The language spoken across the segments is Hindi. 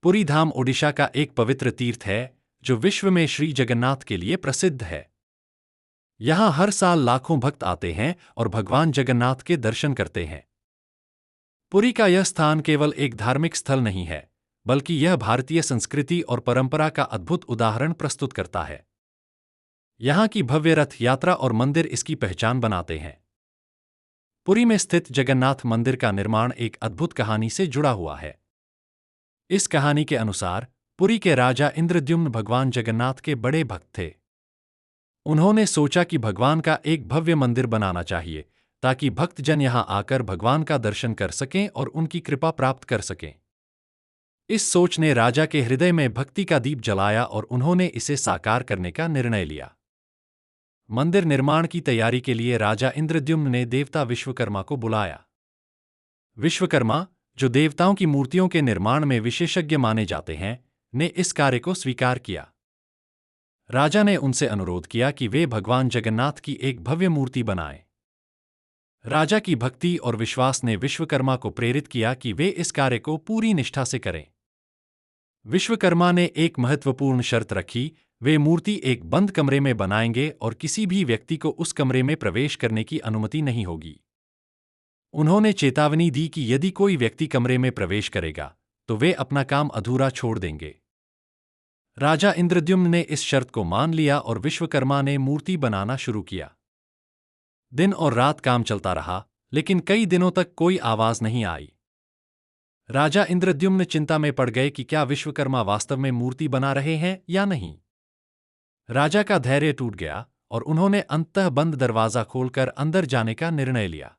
पुरी धाम ओडिशा का एक पवित्र तीर्थ है जो विश्व में श्री जगन्नाथ के लिए प्रसिद्ध है। यहाँ हर साल लाखों भक्त आते हैं और भगवान जगन्नाथ के दर्शन करते हैं। पुरी का यह स्थान केवल एक धार्मिक स्थल नहीं है, बल्कि यह भारतीय संस्कृति और परंपरा का अद्भुत उदाहरण प्रस्तुत करता है। यहाँ की भव्य रथ यात्रा और मंदिर इसकी पहचान बनाते हैं। पुरी में स्थित जगन्नाथ मंदिर का निर्माण एक अद्भुत कहानी से जुड़ा हुआ है। इस कहानी के अनुसार पुरी के राजा इंद्रद्युम्न भगवान जगन्नाथ के बड़े भक्त थे। उन्होंने सोचा कि भगवान का एक भव्य मंदिर बनाना चाहिए ताकि भक्तजन यहां आकर भगवान का दर्शन कर सकें और उनकी कृपा प्राप्त कर सकें। इस सोच ने राजा के हृदय में भक्ति का दीप जलाया और उन्होंने इसे साकार करने का निर्णय लिया। मंदिर निर्माण की तैयारी के लिए राजा इंद्रद्युम्न ने देवता विश्वकर्मा को बुलाया। विश्वकर्मा, जो देवताओं की मूर्तियों के निर्माण में विशेषज्ञ माने जाते हैं, ने इस कार्य को स्वीकार किया। राजा ने उनसे अनुरोध किया कि वे भगवान जगन्नाथ की एक भव्य मूर्ति बनाएं। राजा की भक्ति और विश्वास ने विश्वकर्मा को प्रेरित किया कि वे इस कार्य को पूरी निष्ठा से करें। विश्वकर्मा ने एक महत्वपूर्ण शर्त रखी, वे मूर्ति एक बंद कमरे में बनाएंगे और किसी भी व्यक्ति को उस कमरे में प्रवेश करने की अनुमति नहीं होगी। उन्होंने चेतावनी दी कि यदि कोई व्यक्ति कमरे में प्रवेश करेगा तो वे अपना काम अधूरा छोड़ देंगे। राजा इंद्रद्युम्न ने इस शर्त को मान लिया और विश्वकर्मा ने मूर्ति बनाना शुरू किया। दिन और रात काम चलता रहा, लेकिन कई दिनों तक कोई आवाज नहीं आई। राजा इंद्रद्युम्न चिंता में पड़ गए कि क्या विश्वकर्मा वास्तव में मूर्ति बना रहे हैं या नहीं। राजा का धैर्य टूट गया और उन्होंने अंततः बंद दरवाजा खोलकर अंदर जाने का निर्णय लिया।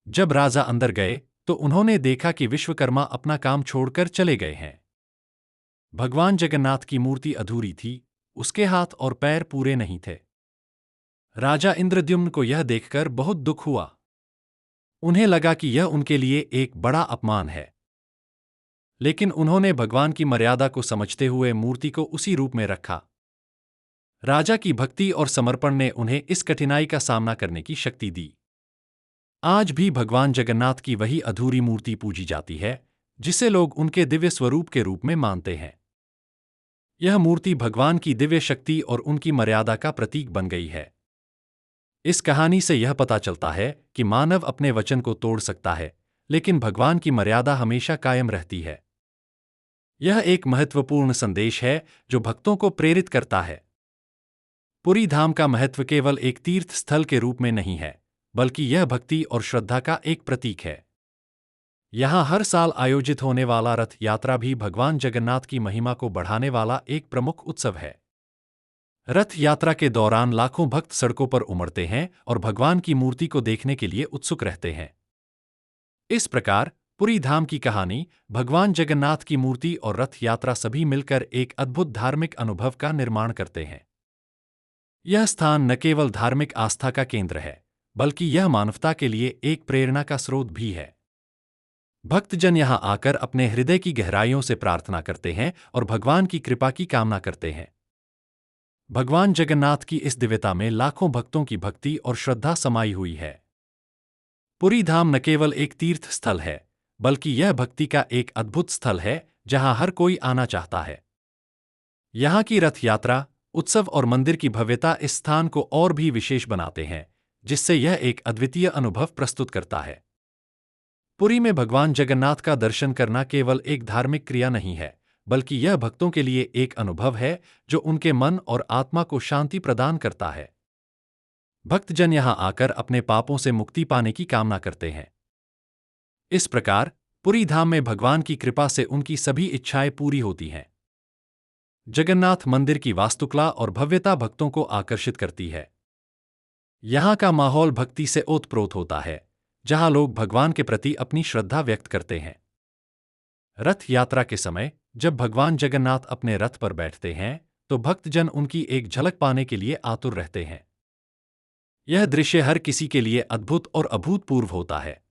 जब राजा अंदर गए तो उन्होंने देखा कि विश्वकर्मा अपना काम छोड़कर चले गए हैं। भगवान जगन्नाथ की मूर्ति अधूरी थी, उसके हाथ और पैर पूरे नहीं थे। राजा इंद्रद्युम्न को यह देखकर बहुत दुख हुआ। उन्हें लगा कि यह उनके लिए एक बड़ा अपमान है। लेकिन उन्होंने भगवान की मर्यादा को समझते हुए मूर्ति को उसी रूप में रखा। राजा की भक्ति और समर्पण ने उन्हें इस कठिनाई का सामना करने की शक्ति दी। आज भी भगवान जगन्नाथ की वही अधूरी मूर्ति पूजी जाती है, जिसे लोग उनके दिव्य स्वरूप के रूप में मानते हैं। यह मूर्ति भगवान की दिव्य शक्ति और उनकी मर्यादा का प्रतीक बन गई है। इस कहानी से यह पता चलता है कि मानव अपने वचन को तोड़ सकता है, लेकिन भगवान की मर्यादा हमेशा कायम रहती है। यह एक महत्वपूर्ण संदेश है जो भक्तों को प्रेरित करता है। पुरी धाम का महत्व केवल एक तीर्थ स्थल के रूप में नहीं है, बल्कि यह भक्ति और श्रद्धा का एक प्रतीक है। यहाँ हर साल आयोजित होने वाला रथ यात्रा भी भगवान जगन्नाथ की महिमा को बढ़ाने वाला एक प्रमुख उत्सव है। रथ यात्रा के दौरान लाखों भक्त सड़कों पर उमड़ते हैं और भगवान की मूर्ति को देखने के लिए उत्सुक रहते हैं। इस प्रकार पुरी धाम की कहानी, भगवान जगन्नाथ की मूर्ति और रथ यात्रा सभी मिलकर एक अद्भुत धार्मिक अनुभव का निर्माण करते हैं। यह स्थान न केवल धार्मिक आस्था का केंद्र है, बल्कि यह मानवता के लिए एक प्रेरणा का स्रोत भी है। भक्तजन यहाँ आकर अपने हृदय की गहराइयों से प्रार्थना करते हैं और भगवान की कृपा की कामना करते हैं। भगवान जगन्नाथ की इस दिव्यता में लाखों भक्तों की भक्ति और श्रद्धा समाई हुई है। पुरी धाम न केवल एक तीर्थ स्थल है, बल्कि यह भक्ति का एक अद्भुत स्थल है जहाँ हर कोई आना चाहता है। यहाँ की रथ यात्रा, उत्सव और मंदिर की भव्यता इस स्थान को और भी विशेष बनाते हैं, जिससे यह एक अद्वितीय अनुभव प्रस्तुत करता है। पुरी में भगवान जगन्नाथ का दर्शन करना केवल एक धार्मिक क्रिया नहीं है, बल्कि यह भक्तों के लिए एक अनुभव है जो उनके मन और आत्मा को शांति प्रदान करता है। भक्तजन यहाँ आकर अपने पापों से मुक्ति पाने की कामना करते हैं। इस प्रकार पुरी धाम में भगवान की कृपा से उनकी सभी इच्छाएं पूरी होती हैं। जगन्नाथ मंदिर की वास्तुकला और भव्यता भक्तों को आकर्षित करती है। यहाँ का माहौल भक्ति से ओतप्रोत होता है, जहाँ लोग भगवान के प्रति अपनी श्रद्धा व्यक्त करते हैं। रथ यात्रा के समय जब भगवान जगन्नाथ अपने रथ पर बैठते हैं, तो भक्तजन उनकी एक झलक पाने के लिए आतुर रहते हैं। यह दृश्य हर किसी के लिए अद्भुत और अभूतपूर्व होता है।